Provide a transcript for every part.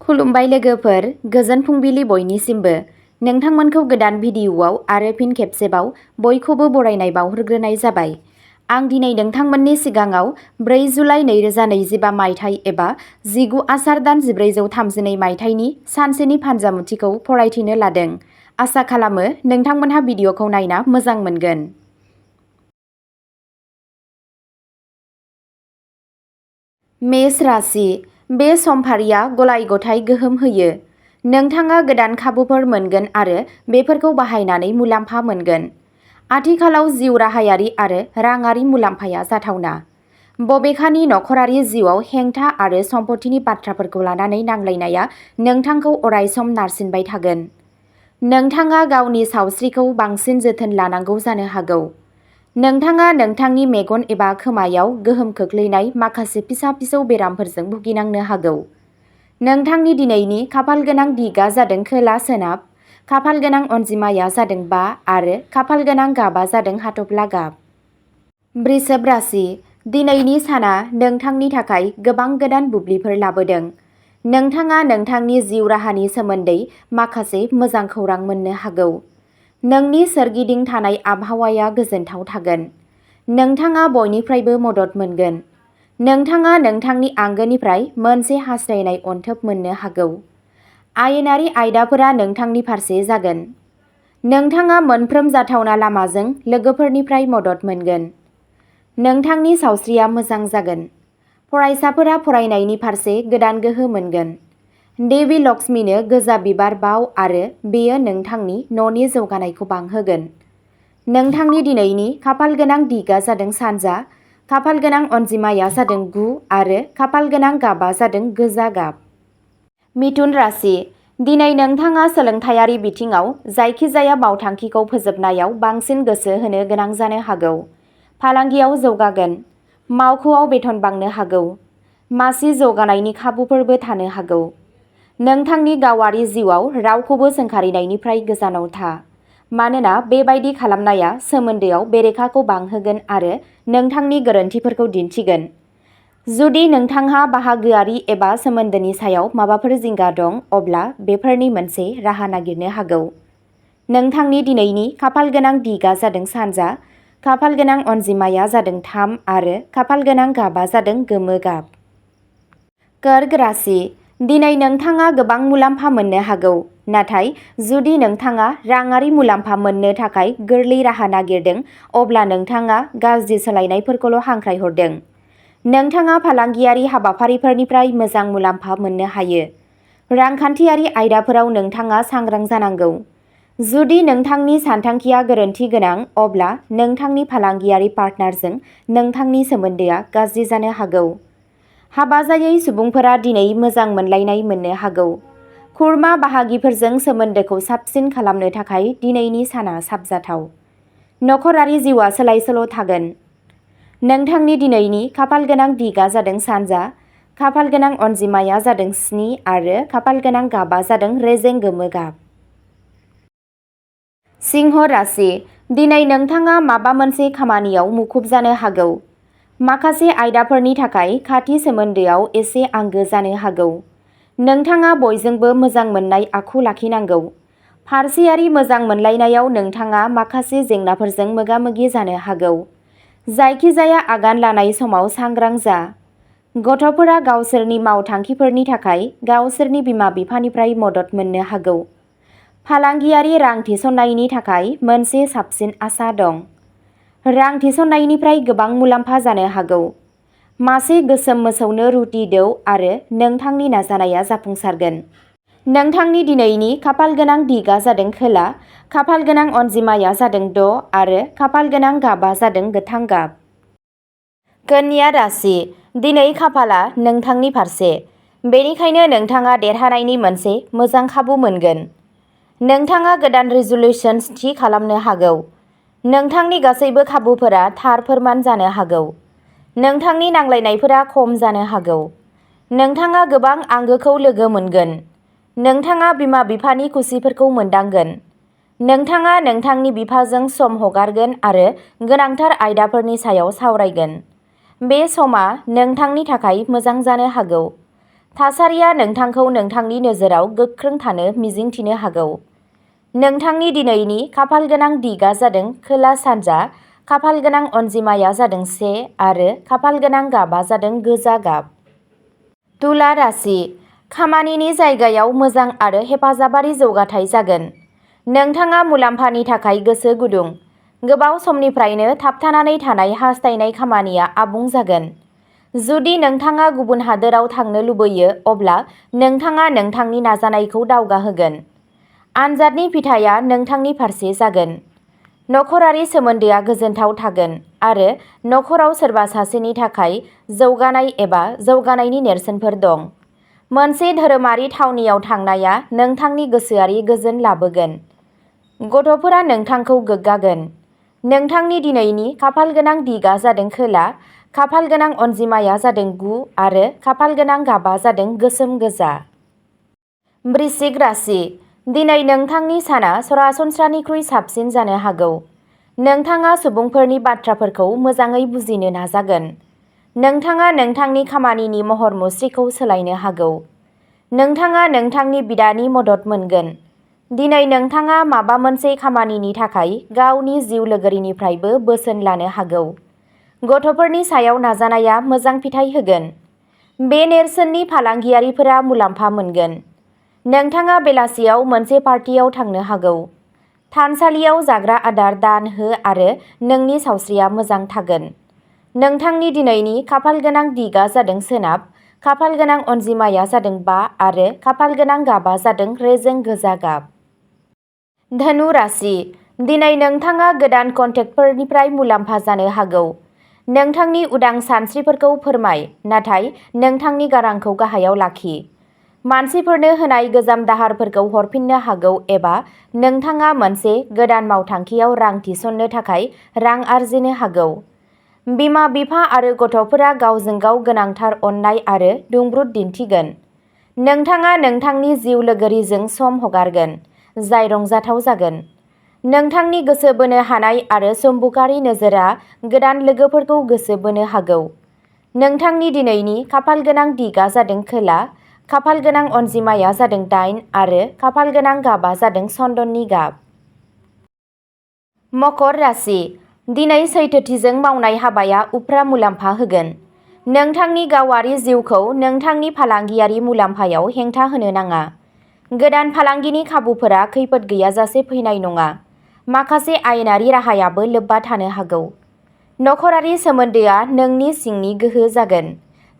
खुलुमबाय लोगोफोर, गोजोन फुंबिलि बयनिसिमबो। नोंथांमोनखौ गोदान भिडिअ'आव आरो फिन खेबसेबाव बयखौबो बरायनाय बावहरग्रोनाय जाबाय। आं दिनै नोंथांमोननि सिगाङाव 4 जुलाइ 2025 मायथाइ एबा 19 आसार दान 1432 मायथाइनि सानसेनि फानजामुथिखौ फरायथिनो लादों। आसा खालामो नोंथांमोनहा भिडिअ'खौ नायना मोजां मोनगोन। मेष राशि। बे समफारिया गलाय-गथाय गोहोम होयो। नोंथाङा गोदान खाबुफोर मोनगोन आरो बेफोरखौ बाहायनानै मुलाम्फा मोनगोन। आथिखालाव जिउ राहायारि आरो राङारि मुलाम्फाया जाथावना। बबेखानि नखरारि जिउआव हेंथा आरो सम्पथिनि बाथ्राफोरखौ लानानै नांलायनाया नोंथांखौ अरायसम नारसिनबाय थागोन। नोंथाङा गावनि सावस्रिखौ बांसिन जोथोन लानांगौ जानो हागौ। नोंथाङा नोंथांनि मेगन एबा खोमायाव गोहोम खोख्लैनाय माखासे फिसा-फिसौ बेरामफोरजों भुगिनांनो हागौ। नोंथांनि दिनैनि खाफालगोनां दिगआ जादों खोला-सोनाब, खाफालगोनां अनजिमाया जादों 5 आरो खाफालगोनां गाबआ जादों हाथफ्ला गाब। वृषभ राशि। दिनैनि साना नोंथांनि थाखाय गोबां गोदान बुब्लिफोर लाबोदों। नोंथाङा नोंथांनि जिउ राहानि सोमोन्दै माखासे मोजां खौरां मोननो हागौ। नोंनि सोरगिदिं थानाय आबहावाया गोजोनथाव थागोन। नोंथाङा बयनिफ्रायबो मदद मोनगोन। नोंथाङा नोंथांनि आंगोनिफ्राय मोनसे हास्थायनाय अनथोब मोननो हागौ। आयेनारि आयदाफोरा नोंथांनि फारसे जागोन। नोंथाङा मोनफ्रोम जाथावना लामाजों लोगोफोरनिफ्राय मदद मोनगोन। नोंथांनि सावस्रिया मोजां जागोन। फरायसाफोरा फरायनायनि फारसे गोदान गोहो मोनगोन। देवी लक्ष्मीनो गोजा बिबार बाव आरो बेयो नोंथांनि न'नि जौगानायखौ बांहोगोन। नोंथांनि दिनैनि खाफालगोनां दिगआ जादों सानजा, खाफालगोनां अनजिमाया जादों 9 आरो खाफालगोनां गाबआ जादों गोजा गाब। मिथुन राशि। दिनै नोंथाङा सोलोंथायारि बिथिङाव जायखिजाया मावथांखिखौ फोजोबनायाव बांसिन गोसो होनो गोनां जानो हागौ। फालांगियाव जौगागोन। मावख'आव बेथन बांनो हागौ। मासि जौगानायनि खाबुफोरबो थानो हागौ। नोंथांनि गावारि जिउआव रावखौबो सोंखारिनायनिफ्राय गोजानाव था, मानोना बेबादि खालामनाया सोमोन्दोआव बेरेखाखौ बांहोगोन आरो नोंथांनि गोरोन्थिफोरखौ दिन्थिगोन। जुदि नोंथांहा बाहागोआरि एबा सोमोन्दोनि सायाव माबाफोर जिंगा दं, अब्ला बेफोरनि मोनसे राहा नागिरनो हागौ। नोंथांनि दिनैनि खाफालगोनां दिगआ जादों सानजा, खाफालगोनां अनजिमाया जादों 3 आरो खाफालगोनां गाबआ जादों गोमो गाब। कर्क राशि। दिनै नोंथाङा गोबां मुलाम्फा मोननो हागौ, नाथाय जुदि नोंथाङा राङारि मुलाम्फा मोननो थाखाय गोरलै राहा नागिरदों, अब्ला नोंथाङा गाज्रि सोलायनायफोरखौल' हांख्रायहरदों। नोंथाङा फालांगियारि हाबाफारिफोरनिफ्राय मोजां मुलाम्फा मोननो हायो। रांखान्थियारि आयदाफोराव नोंथाङा सांग्रां जानांगौ। जुदि नोंथांनि सानथांखिया गोरोन्थि गोनां, अब्ला नोंथांनि फालांगियारि पार्टनारजों नोंथांनि सोमोन्दोआ गाज्रि जानो हागौ। हाबा जायै सुबुंफोरा दिनै मोजां मोनलायनाय मोननो हागौ। खुरमा बाहागिफोरजों सोमोन्दोखौ साबसिन खालामनो थाखाय दिनैनि साना साबजाथाव। नखरारि जिउआ सोलाय-सोल' थागोन। नोंथांनि दिनैनि खाफालगोनां दिगआ जादों सानजा, खाफालगोनां अनजिमाया जादों 7 आरो खाफालगोनां गाबआ जादों रेजें गोमो गाब। सिंह राशि। दिनै नोंथाङा माबा मोनसे खामानियाव मुखुब जानो हागौ। माखासे आयदाफोरनि थाखाय खाथि सोमोन्दोआव एसे आंगो जानो हागौ। नोंथाङा बयजोंबो मोजां मोननाय आखु लाखिनांगौ। फारसेयारि मोजां मोनलायनायाव नोंथाङा माखासे जेंनाफोरजों मोगा-मोगि जानो हागौ। जायखिजाया आगान लानाय समाव सांग्रां जा। गथ'फोरा गावसोरनि मावथांखिफोरनि थाखाय गावसोरनि बिमा-बिफानिफ्राय मदद मोननो हागौ। फालांगियारि रां थिसननायनि थाखाय मोनसे साबसिन आसा दं। रां थिसननायनिफ्राय गोबां मुलाम्फा जानो हागौ। मासे गोसोम मोसौनो रुटि दौ आरो नोंथांनि नाजानाया जाफुंसारगोन। नोंथांनि दिनैनि खाफालगोनां दिगआ जादों खोला, खाफालगोनां अनजिमाया जादों 6 आरो खाफालगोनां गाबआ जादों गोथां गाब। कन्या राशि। दिनै खाफालआ नोंथांनि फारसे, बेनिखायनो नोंथाङा देरहानायनि मोनसे मोजां खाबु मोनगोन। नोंथाङा गोदान रिजोल्युशन्स थि खालामनो हागौ। नोंथांनि गासैबो खाबुफोरा थार फोरमान जानो हागौ। नोंथांनि नांलायनायफोरा खम जानो हागौ। नोंथाङा गोबां आंगोखौ लोगो मोनगोन। नोंथाङा बिमा-बिफानि खुसिफोरखौ मोनदांगोन। नोंथाङा नोंथांनि बिफाजों सम हगारगोन आरो गोनांथार आयदाफोरनि सायाव सावरायगोन। बे समा नोंथांनि थाखाय मोजां जानो हागौ। थासारिया नोंथांखौ नोंथांनि नोजोराव गोख्रों थानो मिजिंथिनो हागौ। नोंथांनि दिनैनि खाफालगोनां दिगा जादों खोला-सानजा, खाफालगोनां अनजिमाया जादों 1 आरो खाफालगोनां गाबा जादों गोजा गाब। तुला राशि, खामानिनि जायगायाव मोजां आरो हेफाजाबारि जौगाथाय जागोन। नोंथाङा मुलाम्फानि थाखाय गोसो गुदुं। गोबाव समनिफ्रायनो थाबथानानै थानाय हास्थायनाय खामानिया आबुं जागोन। जुदि नोंथाङा गुबुन हादोराव थांनो लुबैयो अब्ला नोंथाङा नोंथांनि नाजानायखौ दावगाहोगोन। आनजादनि फिथाइया नोंथांनि फारसे जागोन। नखरारि सोमोन्दोआ गोजोनथाव थागोन आरो नखराव सोरबा सासेनि थाखाय जौगानाय एबा जौगानायनि नेरसोनफोर दं। मोनसे धोरोमारि थावनियाव थांनाया नोंथांनि गोसोआरि गोजोन लाबोगोन। गथ'फोरा नोंथांखौ गोग्गागोन। नोंथांनि दिनैनि खाफालगोनां दिगा जादों खोला, खाफालगोनां अनजिमाया जादों 9 आरो खाफालगोनां गाबा जादों गोसोम गोजा। वृश्चिक राशि, दिनै नोंथांनि साना सरासनस्रानिख्रुइ साबसिन जानो हागौ। नोंथाङा सुबुंफोरनि बाथ्राफोरखौ मोजाङै बुजिनो नाजागोन। नोंथाङा नोंथांनि खामानिनि महर मुस्रिखौ सोलायनो हागौ। नोंथाङा नोंथांनि बिदानि मदद मोनगोन। दिनै नोंथाङा माबा मोनसे खामानिनि थाखाय गावनि जिउ लोगोरिनिफ्रायबो बोसोन लानो हागौ। गथ'फोरनि सायाव नाजानाया मोजां फिथाय होगोन। बे नेरसोननि फालांगियारिफोरा मुलाम्फा मोनगोन। नोंथाङा बेलासियाव मोनसे पार्टियाव थांनो हागौ। थानसालियाव जाग्रा आदार दान हो आरो नोंनि सावस्रिया मोजां थागोन। नोंथांनि दिनैनि खाफालगोनां दिगा जादों सोनाब, खाफालगोनां अनजिमाया जादों 5 आरो खाफालगोनां गाबा जादों रेजें गोजा गाब। धनु राशि, दिनै नोंथाङा गोदान कन्टेक्टफोरनिफ्राय मुलाम्फा जानो हागौ। नोंथांनि उदां सानस्रिफोरखौ फोरमाय, नाथाय नोंथांनि गारांखौ गाहायाव लाखि। मानसिफोरनो होनाय गोजाम दाहारफोरखौ हरफिननो हागौ एबा नोंथाङा मोनसे गोदान मावथांखियाव रां थिसननो थाखाय रां आर्जिनो हागौ। बिमा-बिफा आरो गथ'फोरा गावजों गाव गोनांथार अननाय आरो दुंब्रुद दिन्थिगोन। नोंथाङा नोंथांनि जिउ लोगोरिजों सम हगारगोन, जाय रंजाथाव जागोन। नोंथांनि गोसो बोनो हानाय आरो सम्बुकारि नोजोरआ गोदान लोगोफोरखौ गोसो बोनो हागौ। नोंथांनि दिनैनि खाफालगोनां दिगा जादों खोला, खाफालगोनां अनजिमाया जादों 8 आरो खाफालगोनां गाबा जादों चन्दननि गाब। मकर राशि, दिनै सैथोथिजों मावनाय हाबाया उफ्रा मुलाम्फा होगोन। नोंथांनि गावारि जिउखौ नोंथांनि फालांगियारि मुलाम्फायाव हेंथा होनो नाङा। गोदान फालांगिनि खाबुफोरा खैफोद गैयाजासे फैनाय नङा। माखासे आयेनारि राहायाबो लोब्बा थानो हागौ। नखरारि सोमोन्दोआ नोंनि सिंनि गोहो जागोन,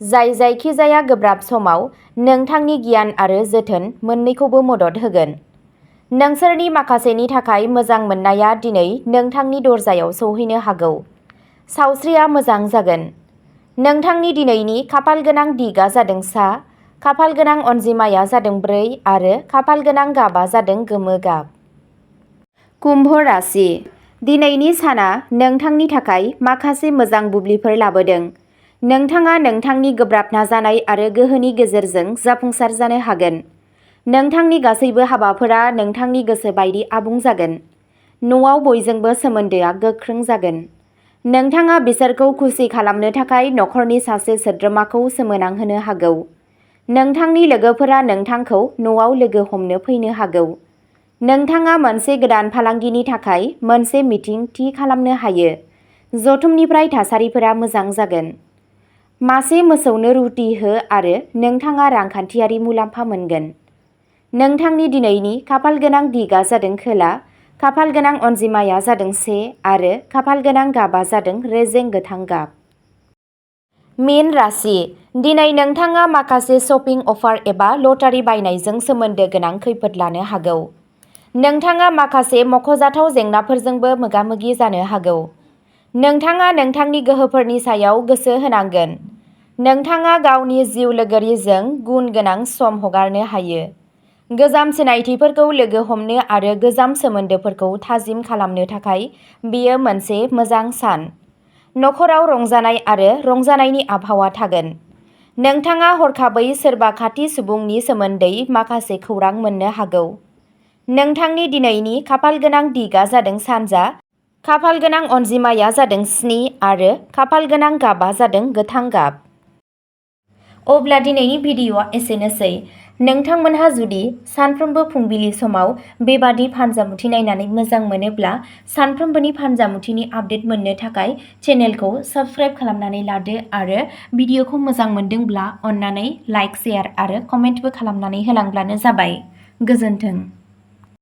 जाय जायखिजाया गोब्राब समाव नोंथांनि गियान आरो जोथोन मोन्नैखौबो मदद होगोन। नोंसोरनि माखासेनि थाखाय मोजां मोननाया दिनै नोंथांनि दरजायाव सौहैनो हागौ। सावस्रिया मोजां जागोन। नोंथांनि दिनैनि खाफालगोनां दिगा जादों सा, खाफालगोनां अनजिमाया जादों 4 आरो खाफालगोनां गाबा जादों गोमो गाब। कुम्भ राशि, दिनैनि साना नोंथांनि थाखाय माखासे मोजां बुब्लिफोर लाबोदों। नोंथाङा नोंथांनि गोब्राब नाजानाय आरो गोहोनि गेजेरजों जाफुंसार जानो हागोन। नोंथांनि गासैबो हाबाफोरा नोंथांनि गोसो बायदि आबुं जागोन। न'आव बयजोंबो सोमोन्दोआ गोख्रों जागोन। नोंथाङा बिसोरखौ खुसि खालामनो थाखाय नखरनि सासे सोद्रोमाखौ सोमोनांहोनो हागौ। नोंथांनि लोगोफोरा नोंथांखौ न'आव लोगो हमनो फैनो हागौ। नोंथाङा मोनसे गोदान फालांगिनि थाखाय मोनसे मिटिं थि खालामनो हायो। जथुमनिफ्राय थासारिफोरा मोजां जागोन। मासे मोसौनो रुटि हो आरो नोंथाङा रांखान्थियारि मुलाम्फा मोनगोन। नोंथांनि दिनैनि खाफालगोनां दिगा जादों खोला, खाफालगोनां अनजिमाया जादों 1 आरो खाफालगोनां गाबा जादों रेजें गोथां गाब। मीन राशि, दिनै नोंथाङा माखासे शपिं अफार एबा लटारि बायनायजों सोमोन्दो गोनां खैफोद लानो हागौ। नोंथाङा माखासे मख'जाथाव जेंनाफोरजोंबो मोगा-मोगि जानो हागौ। नोंथाङा नोंथांनि गोहोफोरनि सायाव गोसो होनांगोन। नोंथाङा गावनि जिउ लोगोरिजों गुन गोनां सम हगारनो हायो। गोजाम सिनायथिफोरखौ लोगो हमनो आरो गोजाम सोमोन्दोफोरखौ थाजिम खालामनो थाखाय बेयो मोनसे मोजां सान। नखराव रंजानाय आरो रंजानायनि आबहावा थागोन। नोंथाङा हरखाबै सोरबा खाथि सुबुंनि सोमोन्दै माखासे खौरां मोननो हागौ। नोंथांनि दिनैनि खाफालगोनां दिगा जादों सानजा, खाफालगोनां अनजिमाया जादों 7 आरो खाफालगोनां गाबा जादों गोथां गाब। अब्ला दिनैनि भिडिअ'आ एसेनोसै। नोंथांमोनहा जुदि सानफ्रोमबो फुंबिलि समाव बेबादि फानजामुथि नायनानै मोजां मोनोब्ला सानफ्रोमबोनि फानजामुथिनि आपडेट मोननो थाखाय चेनेलखौ साबस्क्राइब खालामनानै लादो आरो भिडिअ'खौ मोजां मोनदोंब्ला अन्नानै लाइक, शेयार आरो कमेन्टबो खालामनानै होलांब्लानो जाबाय। गोजोन्थों।